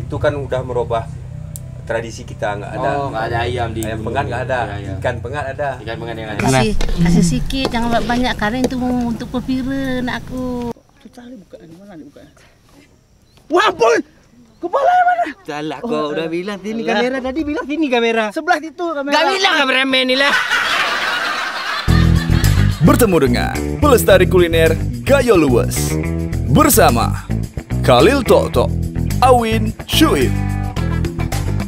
itu kan udah merubah tradisi kita, nggak ada. Nggak ada ayam di ayam pengat nggak ada, ikan pengat ada. Ikan pengat yang ada. Kasih sedikit, jangan banyak karena itu untuk pepira nak aku. Cari bukaan mana nih bukaan? Wah, ampun! Kepala yang mana? Salah kau udah bilang sini kamera, tadi bilang sini kamera. Sebelah itu kamera. Gak bilang kameramen ni lah. Bertemu dengan pelestari kuliner Gayo Luwes bersama Khalil Toto, Awin Syuib.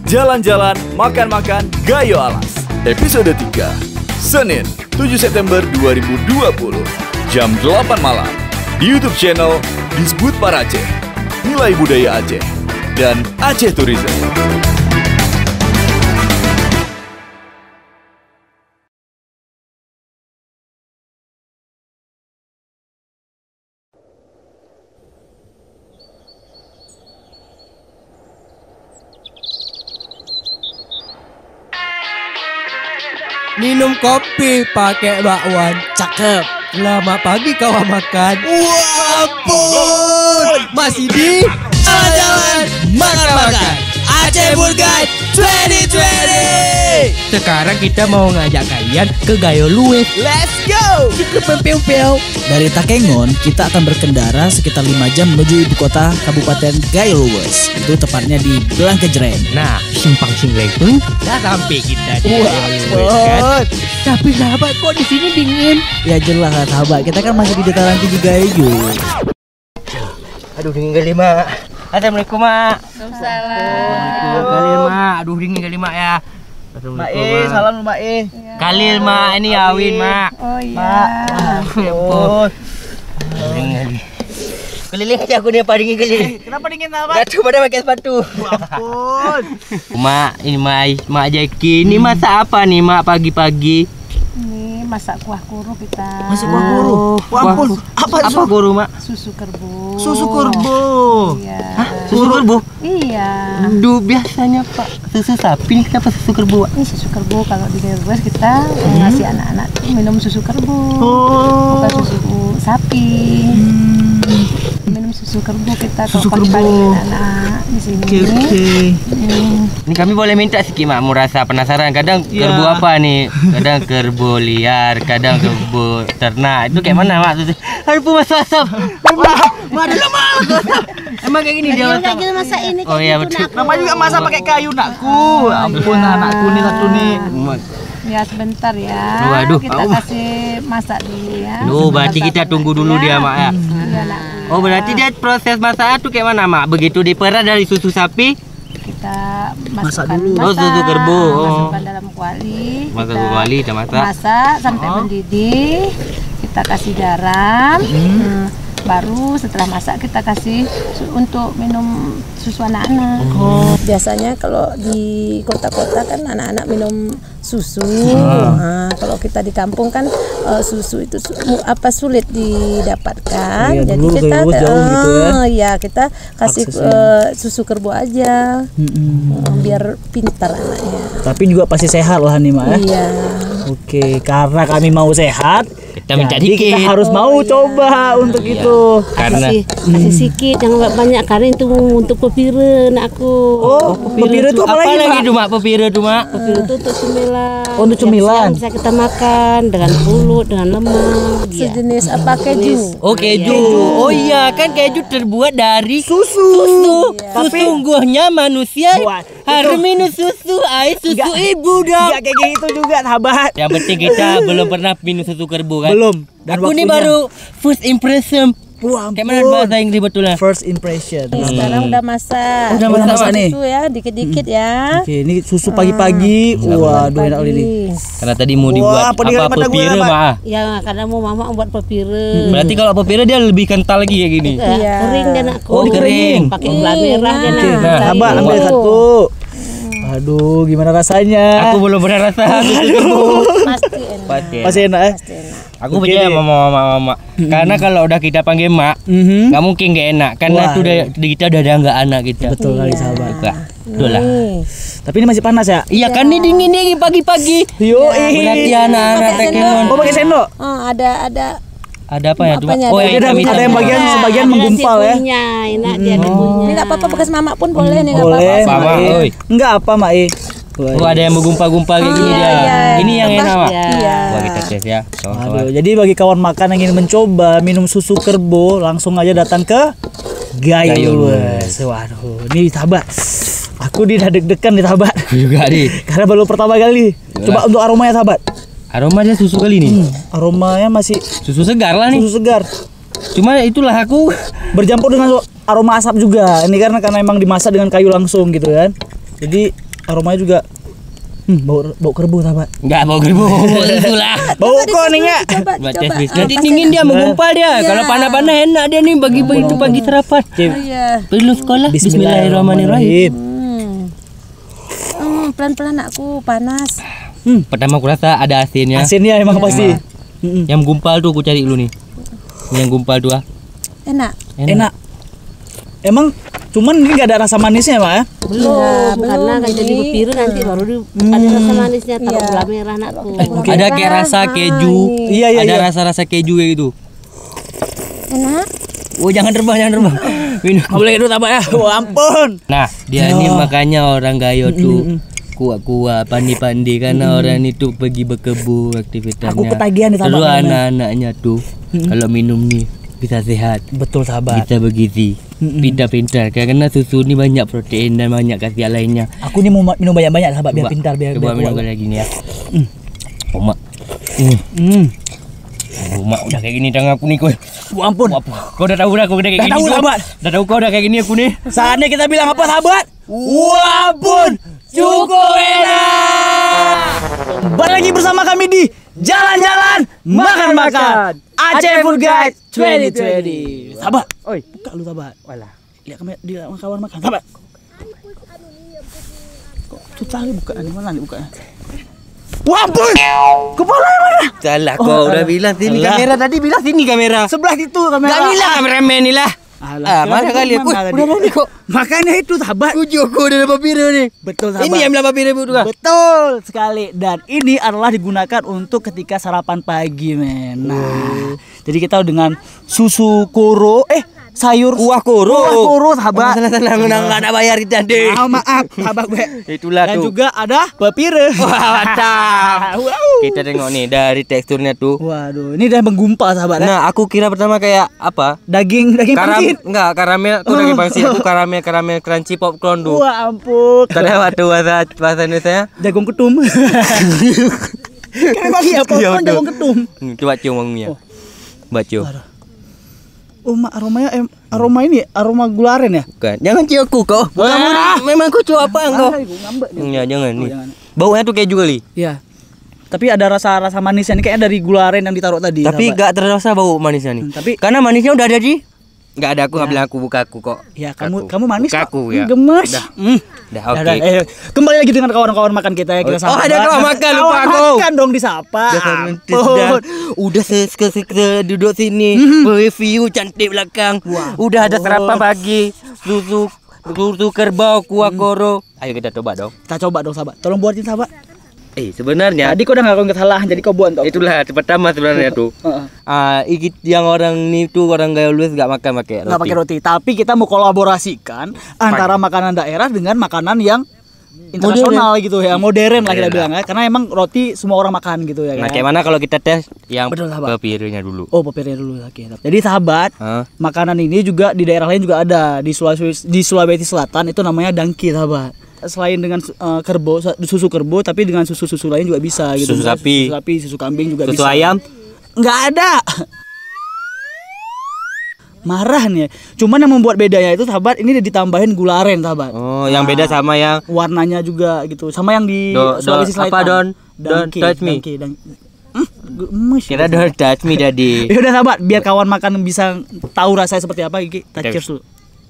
Jalan-jalan, makan-makan, Gayo Alas. Episode 3, Senin 7 September 2020, jam 8 malam. Di YouTube channel Disebut Para Aceh, Nilai Budaya Aceh, dan Aceh Tourism. Minum kopi pakai bakwan, cakep. Selamat pagi kawan makan. Wah, ampun. Masih di jalan-jalan makan-makan Aceh Food Guide 2020. Sekarang kita mau ngajak kalian ke Gayo Luwes. Let's go. Cikrepempeu. Dari Takengon, kita akan berkendara sekitar 5 jam menuju ibu kota Kabupaten Gayo Luwes. Itu tepatnya di Blangkejreng. Nah, simpang Singleng pun dah sampai kita di Gayo Luwes kan. Tapi sahabat, kok di sini dingin? Ya jelas lah sahabat, kita kan masih di dataran tinggi Gayo. Aduh dingin kali mak. Assalamualaikum mak. Waalaikumsalam. Khalil mak. Aduh dingin kali mak ya. Mak salam Mak Khalil mak, ini Awin mak. Oh iya. Mak. Ampun. Dingin kali. Keliling aja aku ni apa dingin kali. Kenapa dingin sahabat? Gak cuma ada pakai sepatu. Ampun. Mak, ini mak Jeki. Ini masak apa nih mak pagi-pagi? Ini masak kuah kuru kita. Masih kuah kuru. Wah, ampun. Apa kuru mak? Susu kerbau. Susu kerbau. Iya. Susu kerbau? Iya. Duh biasanya pak susu sapi ini kenapa susu kerbau? Ini susu kerbau, kalau di Gayo kita ngasih anak-anak tuh minum susu kerbau. Bukan susu sapi. Minum susu kerbau kita kalau pagi-pagi anak di sini. Ini kami boleh minta sedikit mak, mau rasa penasaran. Kadang kerbau apa nih? Kadang kerbau liar, kadang kerbau ternak. Itu kayak mana mak? Aduh masuk asap. Mak dulu mak. Emang kayak gini dia masak. Kita masak ini. Oh iya betul. Nama juga masak pakai kayu nakku. Ampun anakku nih satu nih. Ya sebentar ya. Waduh. Kita kasih masak dulu ya. Berarti kita tunggu dulu dia mak ya. Iya nak. Oh berarti dia proses masak tuh kayak mana mak? Begitu diperah dari susu sapi? Kita masukkan dulu. Oh susu kerbau. Masukkan dalam kuali. Masuk ke kuali kita masak. Masak sampai mendidih. Kita kasih garam. Baru setelah masak kita kasih untuk minum susu anak-anak. Biasanya kalau di kota-kota kan anak-anak minum susu. Nah, kalau kita di kampung kan susu itu sulit didapatkan. Iya, jadi dulu kita jauh gitu ya kita kasih susu kerbau aja. Biar pintar anaknya. Tapi juga pasti sehat lah nih Mak ya. Iya. Oke, karena kami mau sehat, Kita minta jadi dikit. kita harus mau coba untuk itu. Karena Kasih sedikit, jangan banyak karena itu untuk pepira nak aku. Oh, pepira itu apa lagi tuh mak? Pepira tuh mak? Pepira itu untuk cemilan. Oh, untuk cemilan. Yang bisa kita makan dengan pulut, dengan lemak. Sejenis apa keju? Oh keju. Oh iya kan keju terbuat dari Susu. Sesungguhnya manusia Wah, harus minum susu air susu ibu dong. Enggak kayak gitu juga sahabat. Yang penting kita belum pernah minum susu kerbau kan? Belum. Dan Aku ini waktunya. baru first impression. Wah, Kayak mana bahasa Inggris betulnya? First impression. Sekarang udah masak. Udah masak nih. Susu ya, dikit-dikit ya. Oke, ini susu pagi-pagi. Waduh, enak ini. Karena tadi mau dibuat peninggalan apa mata pepira gua, Mak. mah. Ya, karena mau mama buat pepira. Berarti kalau pepira dia lebih kental lagi ya gini. Iya. Kering dia nakku. Oh, kering. Pakai gula merah dia nak. Nah, Sahabat, ambil satu. Aduh, gimana rasanya? Aku belum pernah rasa susu kerbau. Pasti enak. Pasti. Masih enak ya? Pasti enak. Aku percaya sama mama. Karena kalau udah kita panggil mak, nggak mungkin nggak enak. Karena Wah. itu kita udah ada nggak anak kita. Betul kali sahabat. Enggak. Betul lah. Tapi ini masih panas ya? Iya kan ini dingin nih pagi-pagi. Yo, Berarti anak-anak Takengon. Oh, pakai sendok? Oh, ada Ada apa ya tuh? Apanya? Oh, Ada yang hitam-hitam. ada yang bagian sebagian menggumpal ya. Enak dia ada punya. Ini nggak apa-apa, bekas mama pun boleh nih, nggak Boleh, apa-apa. Apa, Mae. oi? Enggak apa, Mae. Oh, ada yang menggumpal-gumpal kayak gini dia. iya. Ini yang enak, Mak. Iya. Wah, kita tes ya, kawan-kawan. Aduh, jadi bagi kawan makan yang ingin mencoba minum susu kerbau, langsung aja datang ke Gayolus. Waduh, ini sahabat. Aku dah deg-degan nih sahabat. Juga nih. Karena baru pertama kali. Coba untuk aromanya sahabat. Aroma dia susu kali nih. Aromanya masih Susu segar lah nih. susu segar. Cuma itulah aku Bercampur dengan aroma asap juga. Ini karena emang dimasak dengan kayu langsung gitu kan. Jadi aromanya juga bau kerbau sahabat. enggak mau gerbau itulah. Bau kok nih ya. Coba, Buat coba. tes bis. Nanti dingin dia menggumpal dia. Iya. Kalau panas-panas enak dia nih bagi itu pagi sarapan. Iya. Perlu sekolah. Bismillahirrahmanirrahim. Pelan-pelan aku, panas. Pertama aku rasa ada asinnya. Asinnya emang pasti. Yang gumpal tuh aku cari dulu nih. Yang gumpal tuh ah. Enak. Enak. Emang cuman ini nggak ada rasa manisnya Mak ya? Belum, karena kan jadi bepiru nanti baru ada rasa manisnya, taruh gula merah anakku. Ada kayak rasa keju. Iya, iya, Ada iya. rasa-rasa keju kayak gitu. Enak. Oh jangan terbang, jangan terbang. Minum. Boleh dulu sahabat ya. Oh, ampun. Nah, dia ini makanya orang Gayo tuh kuat-kuat, pandi-pandi karena orang itu pergi berkebun aktivitasnya. Aku ketagihan nih, sahabat. Terus anak-anaknya tuh kalau minum nih bisa sehat, Betul sahabat. bisa bergizi, pintar-pintar karena susu ini banyak protein dan banyak khasiat lainnya. Aku nih mau minum banyak-banyak sahabat biar Coba- pintar biar coba minum kuat. kayak gini ya. Mak. Oh, mak udah kayak gini tangan aku nih kau. Oh, ampun. Kau udah tahu dah aku udah kayak Dah gini. tahu, tuh. sahabat. Dah tahu kau udah kayak gini aku nih. Saatnya kita bilang apa sahabat? Wah ampun. Cukup enak. Balik lagi bersama kami di Jalan-Jalan Makan-Makan Aceh Food Guide 2020. Sahabat, oi, buka lu sahabat. Walah, lihat kami di kawan makan. Sahabat. Kok susah nih buka di mana nih bukanya? Wah, ampun. Kepala yang mana? Salah kau udah bilang sini Alah. kamera tadi bilang sini kamera. Sebelah situ kamera. Gak bilang kameramen ni lah. Alah, Mana kali aku mana udah tadi? tadi kok. Makanya itu sahabat. Ujuk aku udah dapat biru nih. Betul sahabat. Ini yang dapat biru juga. Betul sekali, dan ini adalah digunakan untuk ketika sarapan pagi men. Nah, jadi kita dengan susu koro, sayur Kuah koro. Kuah koro sahabat. Salah nggak ada bayar kita deh. Maaf sahabat gue. Itulah Dan tuh. juga ada pepire. Wah, mantap. Wow. Kita tengok nih dari teksturnya tuh. Waduh, ini udah menggumpal sahabat. Nah, aku kira pertama kayak apa? Daging pangsit. Enggak, karamel. Aku daging pangsit. Aku karamel crunchy popcorn tuh. Wah ampun. Tadi waktu bahasa Indonesia. Jagung ketum. Kan bagi apa? Iya, Kan betul. jagung ketum. Coba cium wanginya. Coba cium. Oh, mak aromanya aroma ini, aroma gularen ya? Bukan. Jangan cium aku kok. Memang aku cium apa engkau? Gue ngambek dia. Ya, jangan nih. jangan. Baunya tuh keju kali. Iya. Tapi ada rasa manisnya nih kayaknya dari gularen yang ditaruh tadi. Tapi sahabat. gak terasa bau manisnya nih. Tapi- karena manisnya udah ada di. Gak ada, aku nggak bilang aku buka aku kok. Ya Buka kamu manis buka kok. aku ya. Gemes. Dah. Dah Dah, oke. dah, kembali lagi dengan kawan-kawan makan kita ya kita Oh, ada kawan makan, lupa Kawan aku. makan dong disapa. Udah duduk sini review cantik belakang. Udah ada sarapan pagi, susu kerbau, kuah koro. Ayo kita coba dong. Kita coba dong sahabat. Tolong buatin sahabat. Sebenarnya Tadi kau udah ngakuin kesalahan jadi kau buat toh. itulah pertama sebenarnya tuh. Heeh. Yang orang ini tuh orang Gayo Luwes gak makan pakai roti. Nggak pakai roti, tapi kita mau kolaborasikan antara makanan daerah dengan makanan yang internasional gitu ya, modern lah kita Modern bilang ya. Karena emang roti semua orang makan gitu ya Nah, kan. kayak mana kalau kita tes yang Betul, sahabat. pepirunya dulu? Oh, pepirnya dulu oke. Jadi sahabat, Hah? makanan ini juga di daerah lain juga ada. Di Sulawesi Selatan itu namanya dangki sahabat. Selain dengan kerbau, susu kerbau, tapi dengan susu lain juga bisa gitu. Susu sapi. Susu sapi, susu kambing juga Susu bisa. ayam? Nggak ada. Marah nih. Cuman yang membuat bedanya itu sahabat, ini ditambahin gula aren sahabat. Oh, yang beda sama yang Warnanya juga gitu. Sama yang di Sulawesi Selatan. apa don't touch me. Gemes. Kira don't touch me tadi. Ya udah sahabat, biar kawan makan bisa tahu rasanya seperti apa, Gigi. Kita cheers dulu.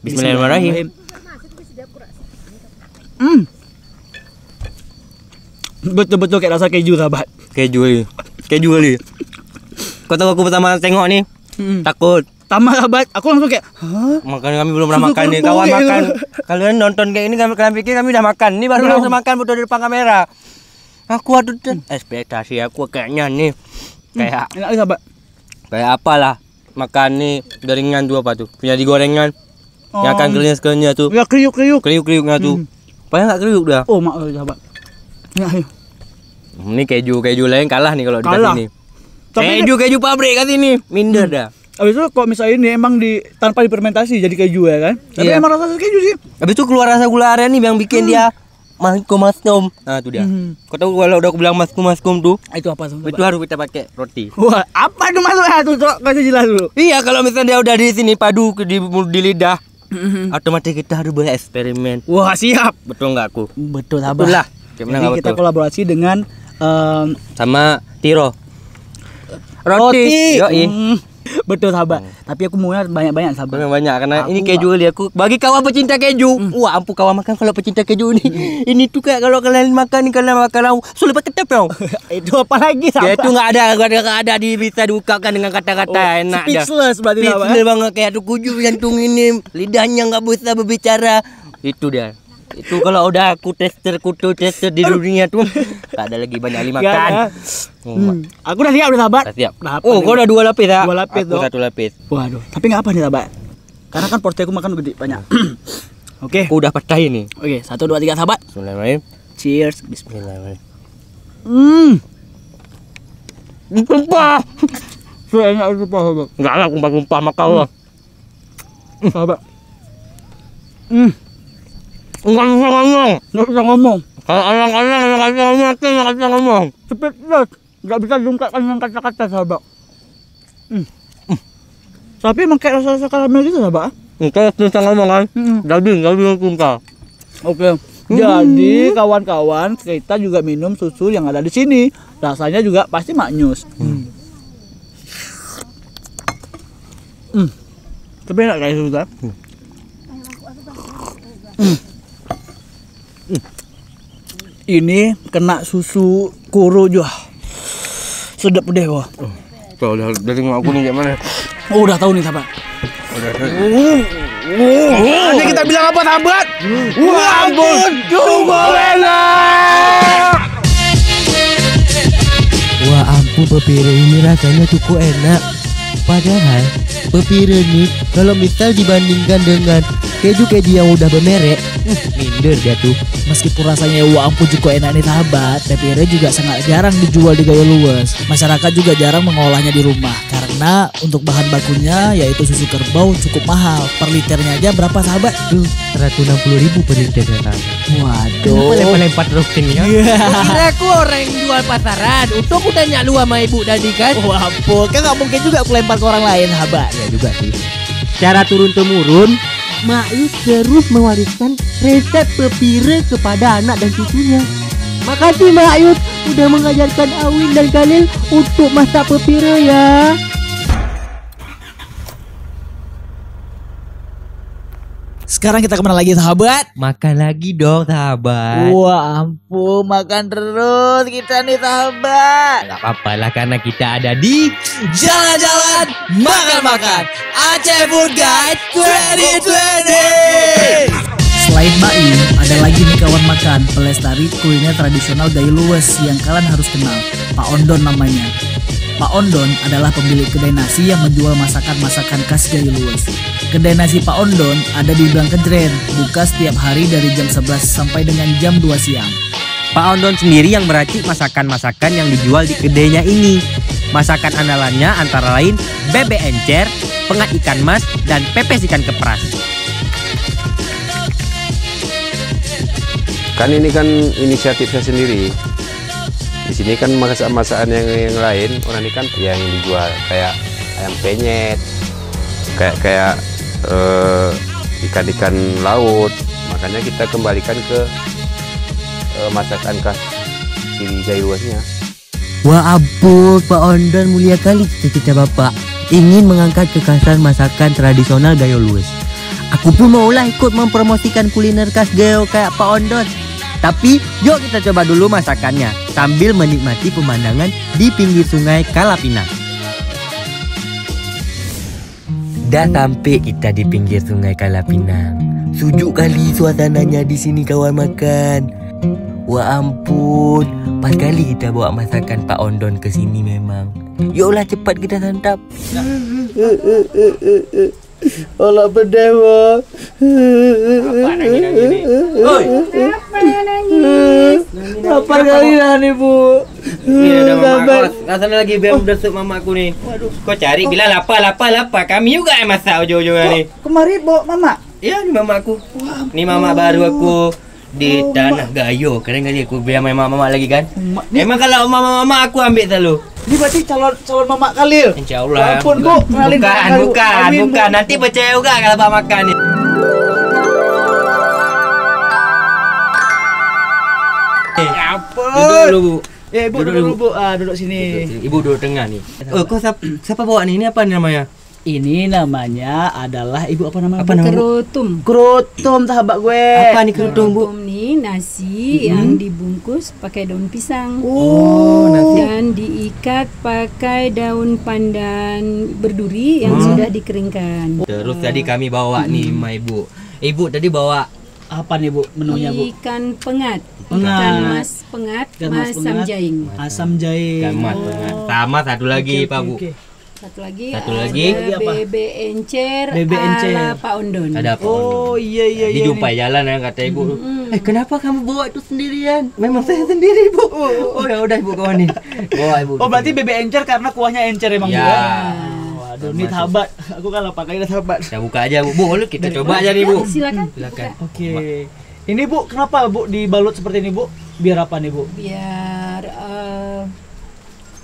Bismillahirrahmanirrahim. Betul-betul kayak rasa keju sahabat. Keju kali. Kau tahu aku pertama tengok nih, takut. Tambah sahabat, aku langsung kayak, hah? Makan kami belum pernah Susu makan nih, kerbau kawan kayak makan. gitu. Kalian nonton kayak ini kalian pikir kami udah makan. Ini baru Belum. langsung makan betul di depan kamera. Aku aduh ekspektasi aku kayaknya nih kayak Enak sahabat. Kayak apalah makan nih gorengan tuh apa tuh? Punya di gorengan. Yang akan kerenyes-kerenyes tuh. Ya kriuk-kriuk. Kriuk-kriuknya tuh. Padahal enggak kriuk dah. Oh, mak sahabat. Ya, ayo. Ini keju lain kalah nih kalau Kalah. di sini. Tapi Keju pabrik kan ini. Minder dah. habis itu kok misalnya ini emang tanpa difermentasi jadi keju ya kan? Tapi Iya. emang rasa keju sih. Habis itu keluar rasa gula aren nih yang bikin dia maskum. Nah, itu dia. Kau tahu kalau udah aku bilang maskum tuh, Itu apa tuh? itu harus kita pakai roti. Wah, apa itu maksudnya tuh? Cok, kasih jelas dulu. Iya, kalau misalnya dia udah di sini padu di lidah, otomatis kita harus bereksperimen. Wah, siap. Betul nggak aku? Betul, sabar. Betul lah. Gimana Jadi nggak kita betul? kolaborasi dengan Sama Tiro. roti. Yoi. Betul, sahabat. Tapi aku maunya banyak-banyak, sahabat. Banyak karena Aku ini keju dia aku bagi kawan pecinta keju. Wah, ampun kawan makan kalau pecinta keju ini. Ini tuh kayak kalau kalian makan nih kalian makan sulit pakai ketep. Itu apa lagi, Ya sahabat? itu nggak ada bisa diungkapkan dengan kata-kata enak dah. Speechless berarti, sahabat. Speechless banget kayak tuh kuju jantung ini lidahnya nggak bisa berbicara. Itu dia. Itu kalau udah aku tester di dunia tuh nggak ada lagi banyak kali makan. Ya. Aku udah siap, udah, sahabat. Udah siap. Udah apa Oh, nih, kau udah 2 lapis ya? 2 lapis, Aku Dok. 1 lapis. Waduh, tapi nggak apa nih, sahabat. Karena kan porsi aku makan gede banyak. Oke. Aku udah pecah ini. Oke, 1 2 3, sahabat. Bismillahirrahmanirrahim. Cheers. Bismillah. Bismillahirrahmanirrahim. Sumpah. Saya enggak sumpah, sahabat. Enggak lah kumpah-kumpah makan lah. Sahabat. Enggak bisa ngomong. Nggak bisa ngomong. Kalau orang-orang nggak bisa ngomong. Speechless. Nggak bisa diungkapkan dengan kata-kata, sahabat. Tapi emang kayak rasa-rasa karamel gitu, sahabat. Engkau bisa ngomong kan? Daging kumpah. Oke. Jadi kawan-kawan kita juga minum susu yang ada di sini. Rasanya juga pasti maknyus. Tapi enak kayak susu kan? Ini kena susu kuru juga. Sedap deh, wah. Tuh udah dari aku nih gimana? Oh, udah tahu nih, sahabat. Ini kita bilang apa, sahabat? Wah, ampun, cukup enak. Wah ampun pepire ini rasanya cukup enak. Padahal pepire ini kalau misal dibandingkan dengan keju-keju yang udah bermerek, minder dia tuh. Meskipun rasanya wah ampun cukup enak nih, sahabat, pepire juga sangat jarang dijual di Gayo Luwes. Masyarakat juga jarang mengolahnya di rumah karena untuk bahan bakunya yaitu susu kerbau cukup mahal. Per liternya aja berapa, sahabat? Tuh 160.000 per liter ternyata. Waduh. Lempar terus ini ya. Kira aku orang yang jual pasaran. Untuk aku tanya lu sama ibu tadi kan. Wah ampun, kan nggak mungkin juga aku lempar ke orang lain, sahabat. Ya juga sih. Cara turun-temurun, Mak Yus terus mewariskan resep pepire kepada anak dan cucunya. Makasih Mak Yus udah mengajarkan Awin dan Khalil untuk masak pepire ya. Sekarang kita kemana lagi, sahabat? Makan lagi dong sahabat. Wah ampun, makan terus kita nih, sahabat. Gak apa-apa lah karena kita ada di Jalan-jalan, makan-makan, Aceh Food Guide 2020. Selain Maim, ada lagi nih kawan makan pelestari kuliner tradisional Gayo Luwes yang kalian harus kenal. Pak Ondon namanya. Pak Ondon adalah pemilik kedai nasi yang menjual masakan-masakan khas Gayo Luwes. Kedai nasi Pak Ondon ada di Gang Kejren, buka setiap hari dari jam 11 sampai dengan jam 2 siang. Pak Ondon sendiri yang meracik masakan-masakan yang dijual di kedainya ini. Masakan andalannya antara lain bebek encer, pengat ikan mas, dan pepes ikan kepras. Kan ini kan inisiatif saya sendiri. Di sini kan masakan yang lain orang ini kan yang dijual kayak ayam penyet, kayak ikan-ikan laut. Makanya kita kembalikan ke masakan khas di Gayo Luwesnya. Wah ampun, Pak Ondon mulia kali cita-cita Bapak ingin mengangkat kekhasan masakan tradisional Gayo Luwes. Aku pun maulah ikut mempromosikan kuliner khas Gayo kayak Pak Ondon. Tapi yuk kita coba dulu masakannya sambil menikmati pemandangan di pinggir sungai Kalapina. Dah sampai kita di pinggir sungai Kalapina. Sejuk kali suasananya di sini kawan makan. Wah ampun, pas kali kita bawa masakan Pak Ondon ke sini memang. Yuklah cepat kita santap. Olah pedih, Bu. Apa nangis ni? Oi. Kenapa nangis? Lapar kali dah nih, Bu. Ni ada mama kos. Rasanya lagi biar besuk mama aku ni. Waduh, kau cari bila lapar. Kami juga yang masak ujung-ujungnya ni. Kemari, Bu, Mama. Ya, ni mama aku. Ni mama baru aku di tanah Gayo. Kadang-kadang aku biar main mama lagi kan. Memang kalau mama aku ambil selalu. Ini berarti calon Mama Khalil. InsyaAllah. Ampun, Bu. Kenalin Bukan. Nanti percaya juga kalau Pak makan ni. Ampun. Duduk dulu, Bu. Bu, duduk, Bu. Duduk sini. Ibu duduk tengah ni. Kau siapa bawa ni? Ini apa namanya? Ini namanya adalah Ibu apa namanya? Apa nama? Kerutum. Kerutum, sahabat gue. Apa ni kerutum, Bu? Kerutum ni nasi yang dibungkus pakai daun pisang. Nasi. Dan diikat pakai daun pandan berduri yang sudah dikeringkan. Terus tadi kami bawa ni sama Ibu. Ibu tadi bawa Apa nih, Bu, menunya, Bu? Ikan pengat. Pengat. Ikan mas pengat, Ikan mas masam pengat. jaing. Asam jahe. ikan mas pengat. Sama satu lagi, Pak, Bu. Satu lagi Satu ada lagi. Apa? bebek encer Bebek encer. ala Pak Ondon. Ada apa? Oh, iya. Dijumpai jalan ya kata Ibu. Kenapa kamu bawa itu sendirian? Memang saya sendiri, Bu. Oh ya udah Ibu kawan ni. Bawa Ibu. Oh, berarti bebek encer karena kuahnya encer emang, Bu. Ya. Waduh, ini sahabat. Aku kan lapar kali dah, sahabat. Kita buka aja, Bu. Boleh kita coba aja nih, Bu. Silakan. Silakan. Oke. Ini, Bu, kenapa, Bu, dibalut seperti ini, Bu? Biar apa nih, Bu? Biar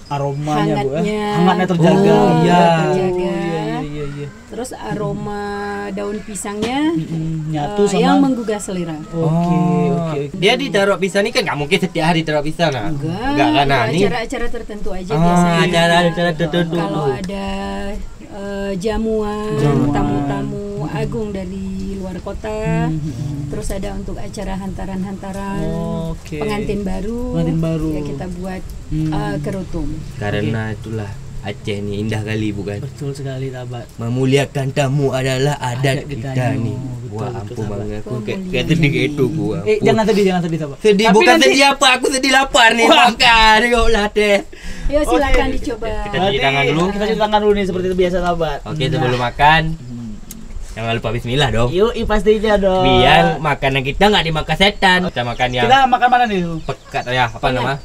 Aromanya, Bu, hangatnya. Hangatnya terjaga. Oh, iya. Terjaga. Iya. Terus aroma daun pisangnya Nyatu sama yang menggugah selera. Oke. Dia ditaruh pisang ni kan nggak mungkin setiap hari taruh pisang lah. Enggak kan nah, ni. Acara-acara tertentu aja biasanya. Acara tertentu. Kalau ada jamuan, tamu-tamu agung dari luar kota, terus ada untuk acara hantaran-hantaran Oke. pengantin baru, ya kita buat kerutum. Karena itulah Aceh ni indah kali bukan? Betul sekali, sahabat. Memuliakan tamu adalah adat Adat kita kita ni. ni. Wah, Betul, ampun sahabat. banget aku kayak sedih kayak itu gua. Jangan sedih, sahabat. Sedih Tapi bukan nanti- sedih apa, aku sedih lapar nih makan. Yuklah teh. Ya silakan dicoba. Kita cuci tangan dulu. Kita cuci tangan dulu nih seperti itu biasa, sahabat. Oke, sebelum makan jangan lupa bismillah dong. Yuk, pastinya dong. Biar makanan kita nggak dimakan setan. Kita makan yang Kita makan mana nih? pekat ya, apa nama?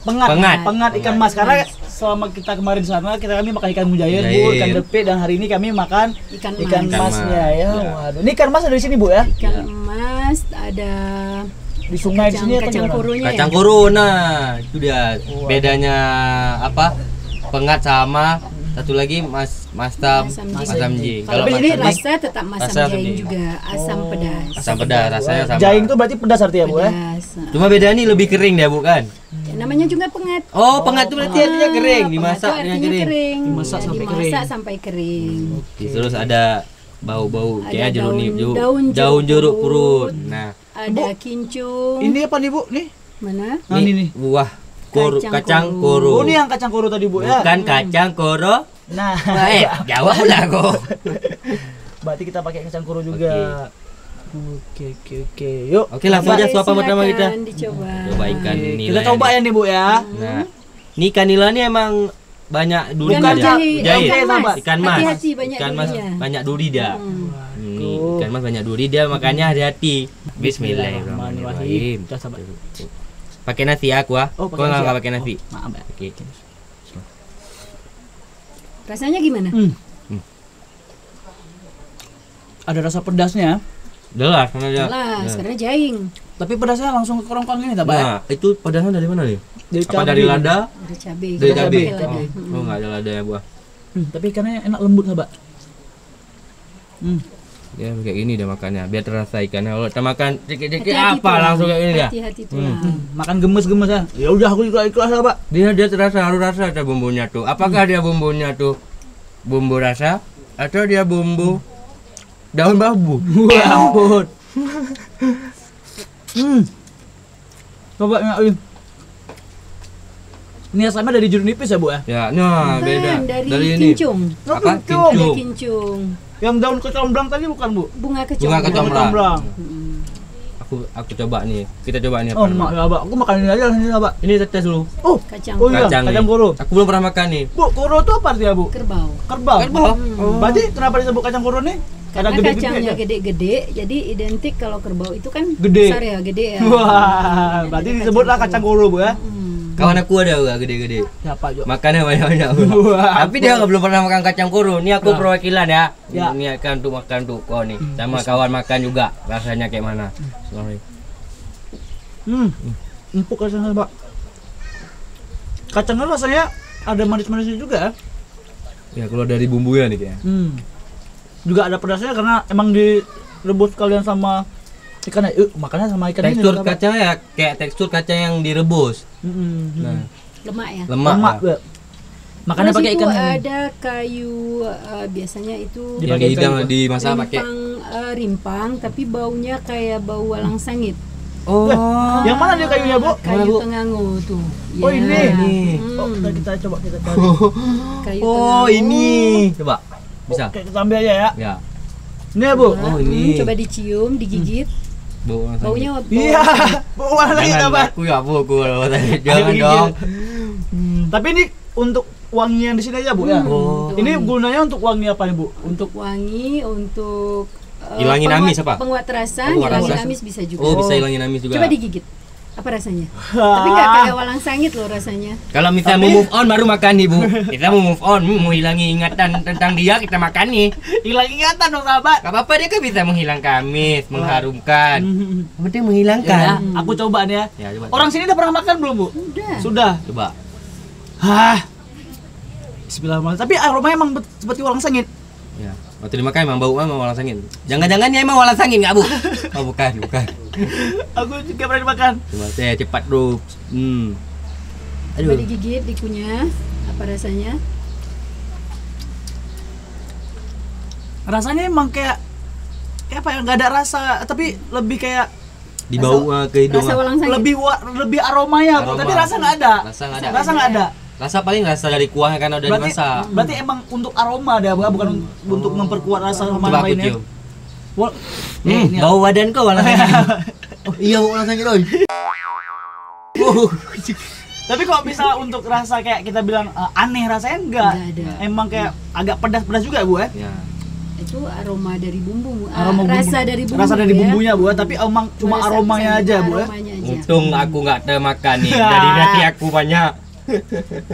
Pengat ikan mas. Karena selama kita kemarin di sana kami makan ikan mujair, Bu, ikan depek, dan hari ini kami makan ikan masnya ya. Waduh, ini ikan mas ada di sini, Bu, ya? Ikan emas ada Di sungai di sini apa kacang gimana? kurunya Kacang ya. corona itu dia. Bedanya apa? Pengat sama satu lagi masam jing. Kalau ini masam jing, rasa tetap masam rasa jaing jing. juga, asam pedas. asam pedas rasanya sama. Jaing tuh berarti pedas artinya, Bu, ya? Pedas. Cuma beda nih lebih kering dia bukan? Ya, namanya juga pengat. Oh, pengat itu berarti artinya kering, Pengat dimasak itu dengan artinya kering. Dimasak Ya, sampai dimasak kering. sampai kering. Terus ada bau-bau Ada kayak jeruk daun daun jeruk purut. purut. Nah, Ada kincung. Iya. Ini apa nih, Bu? Nih. Mana? Ini nih. buah Kacang kacang koro. koro. Oh, ini yang kacang koro tadi, Bu, ya? Bukan kacang koro. Nah, Jawab lah kok. berarti kita pakai kacang koro juga. Oke. Yuk. Oke, langsung aja suapa pertama kita. Silakan dicoba. Coba ikan nila. Kita coba ya nih, Bu, ya. Nah, ini ikan nila nih emang banyak duri Bukan dia. jahe, ikan mas. Ikan mas. Hati-hati, banyak Ikan mas durinya. banyak duri dia. Ini ikan mas banyak duri dia, makanya hati-hati. Bismillahirrahmanirrahim. Kita sabar. Pakai nasi ya aku ah. Oh, Kau pakai nasi. nggak pakai nasi. Maaf, ya. Oke. Rasanya gimana? Ada rasa pedasnya, Jelas karena dia. Jelas, karena jaing. tapi pedasnya langsung ke kerongkong ini, Tabak. Nah, itu padahal dari mana nih? Dari Apa cabai. dari lada? Ada cabai. Dari kita cabai. pakai lada. Oh, enggak ada lada ya, buah. Tapi ikannya enak lembut, Tabak. Ya kayak gini dia makannya, biar terasa ikannya. Kalau kita makan dikit-dikit Hati-hati apa tulang. langsung kayak gini dia. Hati-hati tulang. Makan gemes-gemes ya. Ya udah, aku juga ikhlas, Tabak. Dia terasa harus rasa ada bumbunya tuh. Apakah dia bumbunya tuh bumbu rasa atau dia bumbu daun bambu? Ya ampun. Coba ini. Ini asalnya dari jeruk nipis ya, Bu, ya? Ya, nah beda. Bukan, Dari dari ini. kincung. Apa? Ada Kincung. kincung. Yang daun kecombrang tadi bukan, Bu? Bunga Bunga kecombrang. kecombrang. Kecombrang. Aku aku coba nih. Kita coba nih Oh, mak, ya, Abak. Aku makan ini aja sini, Abak. Ini tes dulu. Oh, Kacang. oh iya, Kacang kacang nih. koro. Aku belum pernah makan nih. Bu, koro itu apa artinya, Bu? Kerbau. Kerbau. Kerbau. Berarti kenapa disebut kacang koro nih? Karena gede-gede kacangnya aja? gede-gede, jadi identik kalau kerbau itu kan Gede. besar ya, gede ya. Wah, berarti disebutlah kacang koro, Bu ya. Kawan aku ada juga gede-gede. Siapa, Jo? Makannya banyak-banyak. Wah, Tapi dia belum pernah makan kacang koro. Ini aku perwakilan ya. Ya. Niatkan untuk makan tuh kau nih. Sama kawan makan juga. Rasanya kayak mana? Empuk rasanya, Pak. Kacangnya rasanya ada manis-manisnya juga. Ya keluar dari bumbunya nih kayaknya. Juga ada pedasnya karena emang direbus kalian sama ikannya. Makannya sama ikan Tekstur ini. kacang ya kayak tekstur kacang yang direbus. Nah, Lemak ya. lemak. Lemak, ya. Bu. Makannya Terus pakai itu ikan ini. ada kayu biasanya itu Yang Dipakai dihidang kayu. dimasak pakai. rimpang tapi baunya kayak bau walang sangit. Oh. Yang mana dia kayunya, Bu? Kayu Bu? tengangu tuh. Oh, Ya. ini. Oh, udah kita coba kita cari. Kayu Oh, tengangu. ini. Coba. Bisa. Oke, kita ambil aja ya. Ya. Ini ya, Bu. Oh, ini. Coba dicium, digigit. Bau orang sakit. Baunya Iya. Bawa lagi Jangan apa? aku ya bu, aku kalau tadi jangan Gigit. dong. Tapi ini untuk wangi yang di sini aja, Bu ya. Oh. Ini gunanya untuk wangi apa nih, Bu? Untuk Wangi untuk Hilangin amis apa? Penguat rasa, Penguat hilangin rasa. amis bisa juga. Oh, bisa hilangin amis juga. Coba digigit. Apa rasanya? Tapi nggak kayak walang sangit loh rasanya. Kalau kita mau move on baru makan nih bu. Kita mau move on, mau hilangi ingatan tentang dia kita makan nih. hilang ingatan dong, sahabat. Gak apa-apa dia kan bisa menghilangkan amis, mengharumkan. Yang penting menghilangkan. Ya, aku coba nih ya. Ya, coba. Orang sini udah pernah makan belum, Bu? Udah. Sudah. Coba. Hah. Bismillahirrahmanirrahim. Tapi aromanya emang seperti walang sangit. Ya. Waktu dimakan emang bau emang walang sangit. Jangan-jangan ya emang walang sangit nggak bu? Oh bukan, bukan. Aku juga pernah makan. Coba saya cepat bro. Coba digigit, dikunyah. Apa rasanya? Rasanya emang kayak apa ya? Nggak ada rasa, tapi lebih kayak Di bau ke hidung. Rasa walang sangit. lebih aromanya, Bu. Aroma. Tapi rasa nggak ada. Rasa nggak ada. Rasa nggak ada. Rasa paling rasa dari kuahnya karena udah dimasak. Berarti emang untuk aroma dia, bukan untuk memperkuat rasa sama Coba aku lainnya. cium. Ini Bau badan kau walang sangit. Oh iya bau walang sangit loh. Tapi kok bisa untuk rasa kayak kita bilang aneh rasanya enggak. Nggak ada. Emang kayak agak pedas-pedas juga, Bu ya. Ya. Itu aroma dari bumbu. Aroma bumbu. Rasa dari bumbu. Rasa dari ya. bumbunya, Bu, tapi emang cuma Rasa aromanya sangit, aja, Bu ya. aromanya aja. Untung aku nggak termakan nih. Dari nanti aku banyak.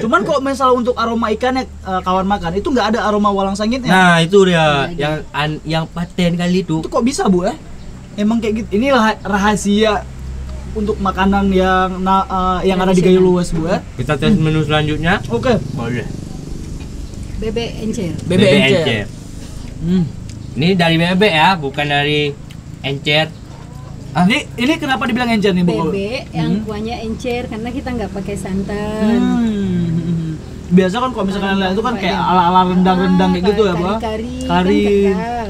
Cuman kok misal untuk aroma ikannya kawan makan itu nggak ada aroma walang sangitnya. Nah itu dia yang paten kali itu. Itu kok bisa, Bu ya? Emang kayak gitu. Inilah rahasia untuk makanan yang ada di Gayo Luas, Bu ya. Kita tes menu selanjutnya. Oke. Boleh. Bebek encer. Bebek encer. Ini dari bebek ya, bukan dari encer. Ini kenapa dibilang encer nih, Bu? Bebek yang kuahnya encer karena kita nggak pakai santan. Biasa kan kalau misalkan lain itu kan kayak ala-ala rendang-rendang kayak gitu ya, Bu. Kari-kari. Kari. Kan kental.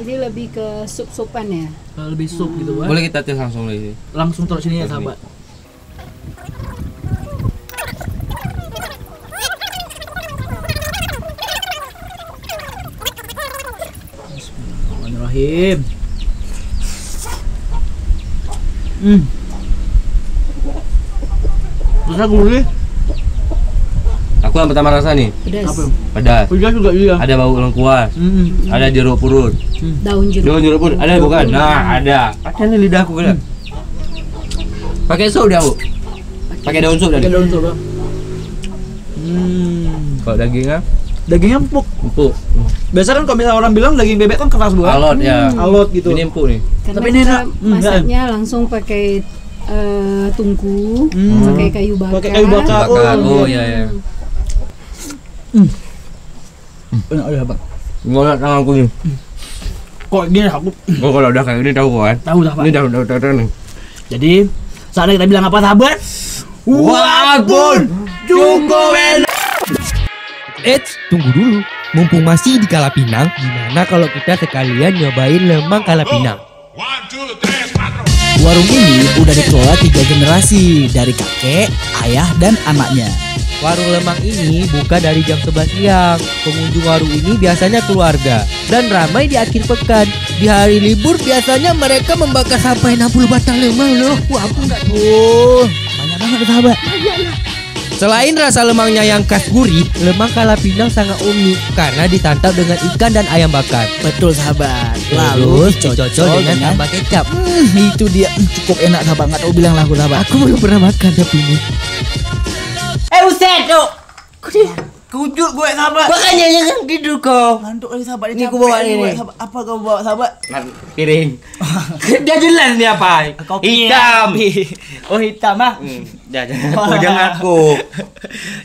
Ini lebih ke sup-supan ya. Lebih sup gitu, Bu. Boleh kita tes langsung lagi. Langsung taruh sini ya, sahabat. Bismillahirrahmanirrahim. Rasa gurih. Aku yang pertama rasa nih. Pedas. Apa? Pedas. Pedas juga iya. Ada bau lengkuas. Ada jeruk purut. Daun jeruk. Jeruk purut. Ada bukan? Nah ada. Pakai nih lidahku kan. Pakai sup dia bu. Pakai daun sup tadi. Pakai daun sup. Kalau dagingnya Dagingnya empuk. empuk. Biasa kan kalau misalnya orang bilang daging bebek kan keras, Bu. Alot ya. Alot gitu. Ini empuk nih. Karena Tapi ini kita enak. masaknya langsung pakai tungku, pakai kayu bakar. Pakai kayu bakar. Bakar. Oh iya ya. Enak ya, Bang. Ngolak tanganku nih. Kok gini aku Gua kalau udah kayak gini tahu kan. tahu dah, Pak. Ini udah nih. Jadi, saatnya kita bilang apa, sahabat? Walaupun cukup enak. Eits, tunggu dulu. Mumpung masih di Kalapinang, gimana kalau kita sekalian nyobain lemang Kalapinang? Warung ini udah dikelola 3 generasi dari kakek, ayah, dan anaknya. Warung lemang ini buka dari jam 11 siang. Pengunjung warung ini biasanya keluarga dan ramai di akhir pekan. Di hari libur biasanya mereka membakar sampai 60 batang lemang loh. Wah, aku nggak tuh. Banyak banget sahabat. Selain rasa lemangnya yang khas gurih, lemang Kalapinang sangat unik karena disantap dengan ikan dan ayam bakar. Betul sahabat. Lalu cocok dengan tambah kecap. Itu dia cukup enak sahabat. Nggak tahu bilang lah aku sahabat. Aku belum pernah makan tapi ini. Buset tuh. Kujut gue sahabat. Makanya jangan tidur kau. Ngantuk lagi sahabat. Ini aku bawa ini. Apa kau bawa sahabat? Piring. Dia jelas nih apa? Hitam. Oh hitam ah. Jangan aku.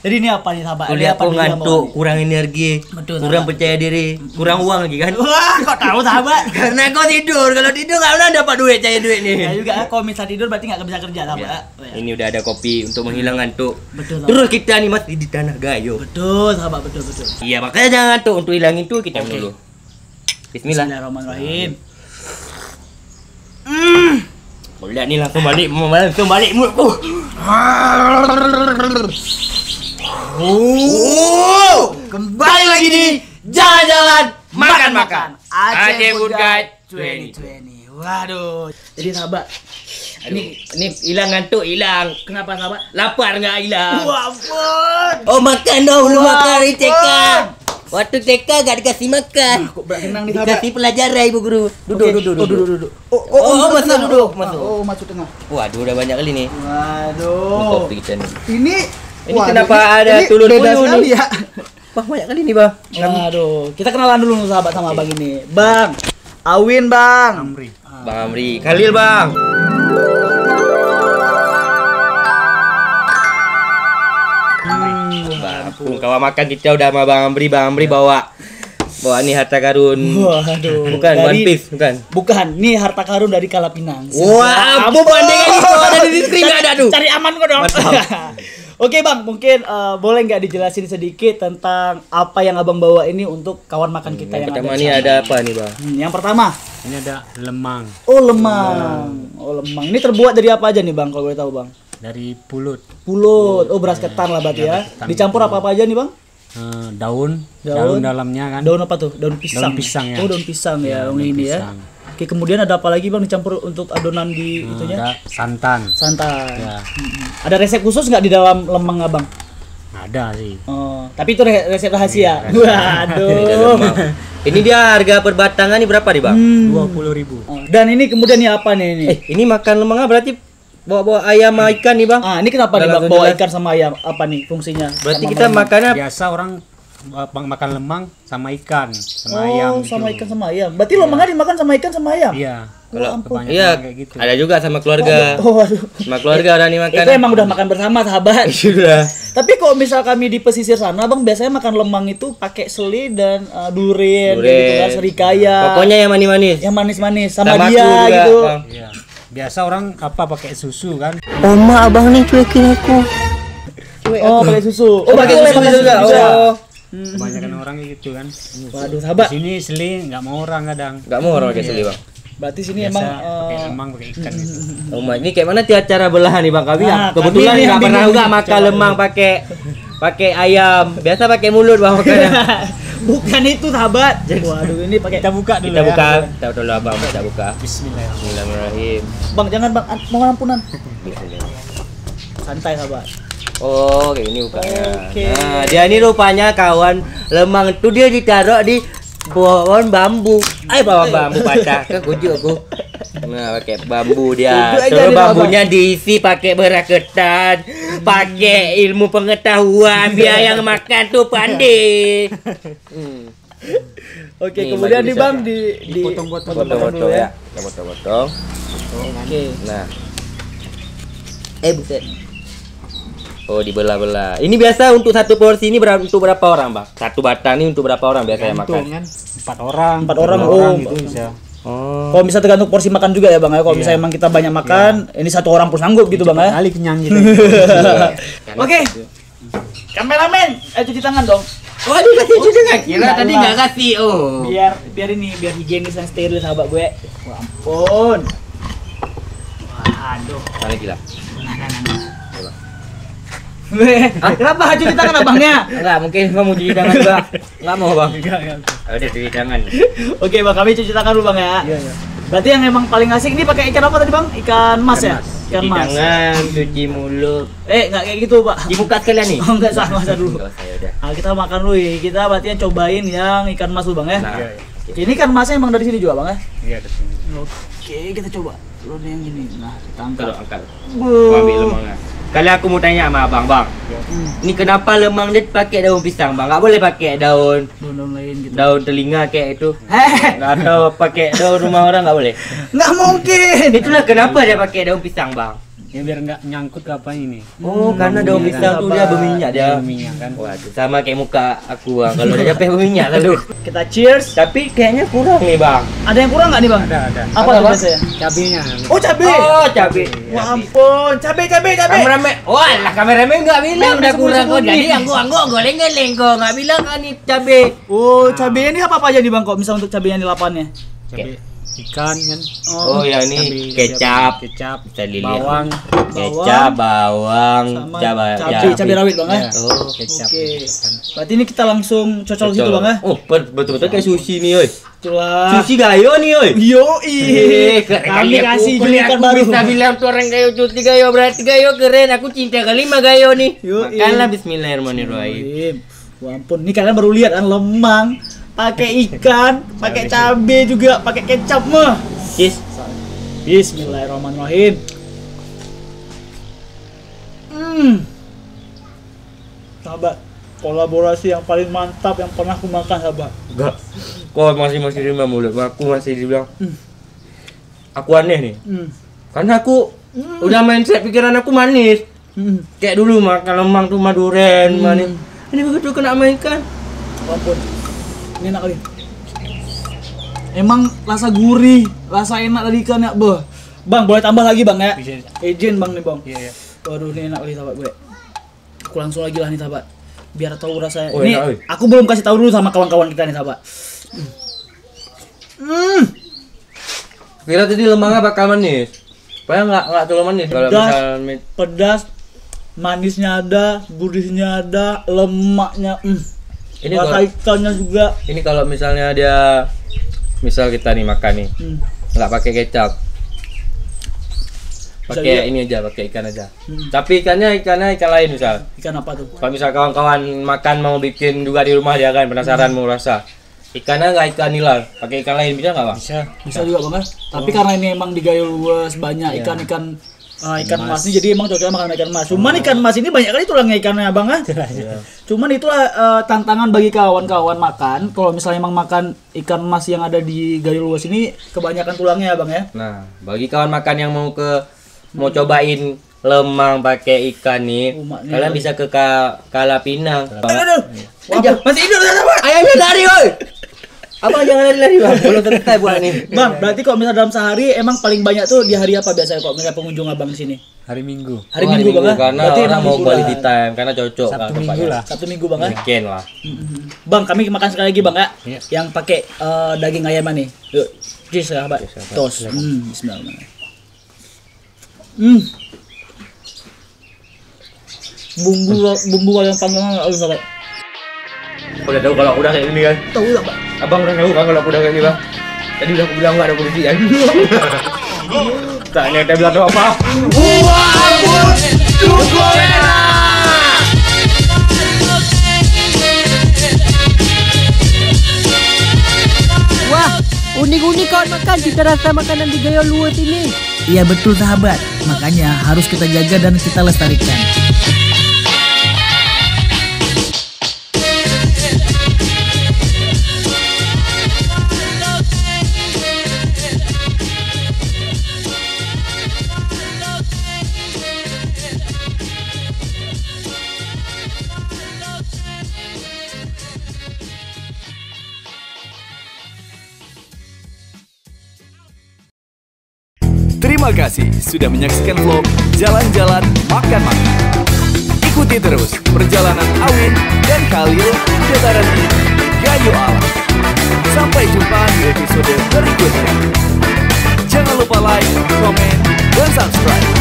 Jadi ini apa nih sahabat? Kuliah aku ngantuk, kurang energi, Betul, kurang percaya diri, kurang uang lagi kan? Wah, kok tahu sahabat? Karena kau tidur. Kalau tidur nggak pernah dapat duit, cari duit nih. Ya juga kalau misal tidur berarti nggak bisa kerja sahabat. Ya. Ini udah ada kopi untuk menghilang ngantuk. Betul. Terus kita nih masih di tanah Gayo. Betul sahabat, betul. Iya, makanya jangan ngantuk. Untuk hilangin tuh kita minum dulu. Bismillah. Bismillahirrahmanirrahim. Lihat nih langsung balik mulutku. Kembali lagi di jalan-jalan makan-makan. Aceh Food Guide 2020. Waduh. Jadi sahabat, Ini hilang ngantuk, hilang. kenapa sahabat? Lapar nggak hilang? Wah, ampun. Oh makan dong, belum Wah, makan dari TK. wah. Waktu TK gak dikasih makan. Kok berat kenang nih sahabat? Dikasih pelajaran ibu guru. Duduk. Duduk. Oh, masuk duduk. Oh, masuk tengah. Waduh, udah banyak kali nih. Waduh. Kopi kita nih. Ini kenapa ada ini telur beda puyuh sekali nih? ya. Wah, banyak kali nih, Bang. Waduh, kita kenalan dulu nih sahabat sama abang ini. Bang, Awin bang. Bang Amri. Khalil, Bang. Kawan makan kita udah sama Bang Amri. Bang Amri bawa nih harta karun. Waduh. Bukan One Piece, bukan. Bukan, ini harta karun dari Kalapinang. Wah, apa bandingan itu ada di screen ada tuh. Cari aman kok dong. Oke bang, mungkin boleh nggak dijelasin sedikit tentang apa yang abang bawa ini untuk kawan makan kita yang Pertama ada nih di sana? ada apa nih, Bang? Yang pertama, Ini ada lemang oh lemang. Oh lemang. Ini terbuat dari apa aja nih bang? Kalau boleh tahu bang? dari pulut, Pulut. Oh beras ketan lah berarti ya. ketan. Dicampur apa aja nih bang? daun Daun. dalamnya kan. Daun apa tuh? Daun pisang. Daun pisang ya. Oh daun pisang ya, daun ini ya. pisang. Oke, kemudian ada apa lagi bang dicampur untuk adonan di itunya? Ada santan. Santan. Ya, Ada resep khusus nggak di dalam lemang abang? ada sih. Oh, tapi itu resep rahasia. Iya, Waduh. Ini dia harga per batangan nih berapa nih, Bang? 20.000. Oh, dan ini kemudian ini apa nih ini? Ini makan lemangnya berarti bawa ayam sama ikan nih, Bang. Ah, ini kenapa nih Udah bang langsung bawa jelas. ikan sama ayam? Apa nih fungsinya? Berarti Sama kita lemang? makannya Biasa orang makan lemang sama ikan, sama Oh, ayam. sama gitu. ikan sama ayam. Berarti lemangnya dimakan sama ikan sama ayam? Iya. kalau Kebanyakan iya kayak gitu. ada juga sama keluarga. Oh, waduh. Sama keluarga orang nih makan. Itu emang udah makan bersama sahabat. sudah. Tapi kalau misal kami di pesisir sana bang, biasanya makan lemang itu pakai seli dan durian, kayak gitu kan, serikaya. Pokoknya yang manis-manis. yang manis-manis sama, Sama dia aku juga, gitu. Bang. Iya. Biasa orang apa pakai susu kan? Oma abang nih cuekin aku. Oh, pakai susu. Oh, pakai boleh susu pakai juga. Oh. Kebanyakan orang gitu kan. Waduh, Di sahabat. sini seli nggak mau orang kadang. Enggak mau orang pakai seli, Bang. Berarti sini Biasa emang pakai lemang, pakai ikan gitu. Oh, ini kayak mana tiap cara belahan nih, Bang? Kami Nah, kebetulan kami nih nggak yang pernah bingung juga nih, makan coba. lemang pakai ayam. Biasa pakai mulut, Bang, makannya. bukan itu sahabat. Waduh, ini pakai Kita buka dulu Kita ya. buka. Kita dulu, Bang. Kita buka. Bismillahirrahmanirrahim. Bismillahirrahmanirrahim. Bang, jangan bang, mohon ampunan. Bismillahirrahmanirrahim. Santai sahabat. Oh, kayak ini bukanya. Oke. Nah, dia ini rupanya kawan lemang itu dia ditaruh di pohon bambu. Pohon bambu patah ke kujuk aku. Nah, pakai bambu dia. Kujuk aja Terus dia, bambunya diisi pakai beras ketan, pakai ilmu pengetahuan biar yang makan tuh pandai. Oke, Nih, kemudian baju nih bang siapa? Dipotong-potong. potong-potong dulu Potong-potong ya. ya. Kita potong-potong. Oke. Nah. Buset. Oh, dibelah-belah. Ini biasa untuk satu porsi ini untuk berapa orang, Bang? Satu batang ini untuk berapa orang biasanya makan? Gantung kan. 4 orang. Empat orang, lima oh. itu bisa. Oh. Kalau bisa tergantung porsi makan juga ya bang ya. Kalau misalnya emang kita banyak makan, ini satu orang pun sanggup gitu bang ya. Kali kenyang gitu. Oke. Kameramen, cuci tangan dong. Oh, dikasih cuci nggak? Kira Enggak tadi lah. nggak kasih. Oh. Biar ini biar higienis dan steril sahabat gue. Wah, ampun. Waduh. Mana gila? Kenapa cuci tangan abangnya? Enggak, mungkin Bang mau cuci tangan juga. Enggak mau, Bang. Enggak. Udah cuci tangan. Oke, Bang, kami cuci tangan dulu, Bang ya. Iya. Berarti yang emang paling asik ini pakai ikan apa tadi, Bang? Ikan mas ya? Ikan mas. Cuci tangan, cuci mulut. Enggak kayak gitu, Pak. Cuci muka sekalian nih. Oh, enggak, sama dulu. Enggak usah, udah. Nah, kita makan dulu ya. Kita berarti yang cobain yang ikan mas dulu, Bang ya. Nah. Ini ikan masnya emang dari sini juga, Bang ya? Iya, dari sini. Oke, kita coba. Lo yang ini. Nah, kita angkat. Kalau angkat. Gua ambil lemangnya. Kali aku mau tanya sama abang, Bang. Ini kenapa lemang dia pakai daun pisang, Bang? Enggak boleh pakai daun lain gitu. Daun telinga kayak itu. Atau pakai daun rumah orang enggak boleh. Enggak mungkin. Itulah kenapa dia pakai daun pisang, Bang. Ya biar nggak nyangkut ke apa ini. Oh, karena daun pisang tuh dia berminyak dia. Berminyak kan. Waduh, sama kayak muka aku, Bang. Kalau udah capek berminyak lalu. Kita cheers. Tapi kayaknya kurang nih, Bang. Ada yang kurang nggak nih, Bang? Ada. Apa tuh biasanya? Cabenya. Oh, cabe. Oh, cabe. Wah, ampun. Cabe. Kameramen. Wah, kameramen enggak bilang udah kurang kok. Jadi anggo goleng-goleng kok. Enggak bilang kan ini cabe. Oh, cabenya ini apa aja nih, Bang? Kok misal untuk cabenya di lapannya? Cabe ikan kan. Oh, ya ini kecap, bisa dilihat. bawang, Kecap, bawang, cabe rawit, Bang ya. Oh, kecap. Oke. Berarti ini kita langsung cocol gitu, Bang ya. Oh, betul-betul kayak sushi nih, oi. Itulah. Sushi gayo nih, oi. Yoi. Kami kasih julukan baru. Bisa bilang tuh orang gayo cuti gayo, berarti gayo keren. Aku cinta kali sama gayo nih. Makanlah bismillahirrahmanirrahim. Wah, ampun. Ini kalian baru lihat kan lemang, pakai ikan, pakai cabe juga, pakai kecap mah. Cheers. Bismillahirrahmanirrahim. Sahabat, kolaborasi yang paling mantap yang pernah aku makan, sahabat. Enggak. Kok masih lima mulut. Aku masih dibilang. Aku aneh nih. Karena aku udah mindset pikiran aku manis. Kayak dulu makan lemang tuh maduren, manis. Ini begitu kena mainkan. Ampun. Ini enak kali. Emang rasa gurih, rasa enak dari ikan ya, Bang. Bang, boleh tambah lagi, Bang ya? Izin, Bang nih, Bang. Iya. Waduh, ini enak kali, sahabat gue. Aku langsung lagi lah nih, sahabat. Biar tahu rasanya. Oh, ini enak, aku belum kasih tahu dulu sama kawan-kawan kita nih, sahabat. Kira tadi lemangnya bakal manis. Padahal enggak terlalu manis kalau misalnya pedas, manisnya ada, gurihnya ada, lemaknya. Ini rasa ikannya juga. Ini kalau misalnya dia kita nih makan nih. Enggak pakai kecap. Pakai ini aja, pakai ikan aja. Tapi ikannya ikan lain misal. Ikan apa tuh? Kalau misal kawan-kawan makan mau bikin juga di rumah dia kan penasaran mau rasa. Ikannya nggak ikan nila, pakai ikan lain bisa nggak, Bang? Bisa juga, Bang. Tapi karena ini emang di Gayo luas banyak ikan-ikan mas ini, jadi emang cocoknya makan ikan mas. Cuman ikan mas ini banyak kali tulangnya ikannya, Bang. Cuman itulah tantangan bagi kawan-kawan makan. Kalau misalnya emang makan ikan mas yang ada di Gayo luas ini kebanyakan tulangnya, Bang ya. Nah, bagi kawan makan yang mau cobain lemang pakai ikan nih, kalian bisa ke Kalapinang. Aduh, masih hidup sama. Ayamnya lari, woi. Abang jangan lari, Bang. Belum selesai buat nih. Bang, berarti kalau misalnya dalam sehari emang paling banyak tuh di hari apa biasanya kok misalnya pengunjung Abang di sini? Hari Minggu. Hari Minggu, Bang. Karena berarti orang mau quality time, karena cocok Sabtu Minggu lah. Sabtu Minggu, Bang. Weekend lah. Bang, kami makan sekali lagi, Bang ya. Yang pakai daging ayam nih. Yuk, cheers ya, Bang. Tos. Bismillahirrahmanirrahim. Bumbu ayam panggang halus, Bang. Udah tahu kalau udah kayak gini kan? Tahu lah, Bang. Abang udah tahu kan kalau udah kayak gini, Bang? Tadi udah aku bilang enggak ada polisi kan? Tak nyata bilang apa? Wah, unik-unik kawan makan cita rasa makanan di Gayo luas ini. Iya betul, sahabat. Makanya harus kita jaga dan kita lestarikan. Terima kasih sudah menyaksikan vlog Jalan-Jalan Makan-Makan. Ikuti terus perjalanan Awin dan Khalil di dataran ini Gayo Alas. Sampai jumpa di episode berikutnya. Jangan lupa like, komen, dan subscribe.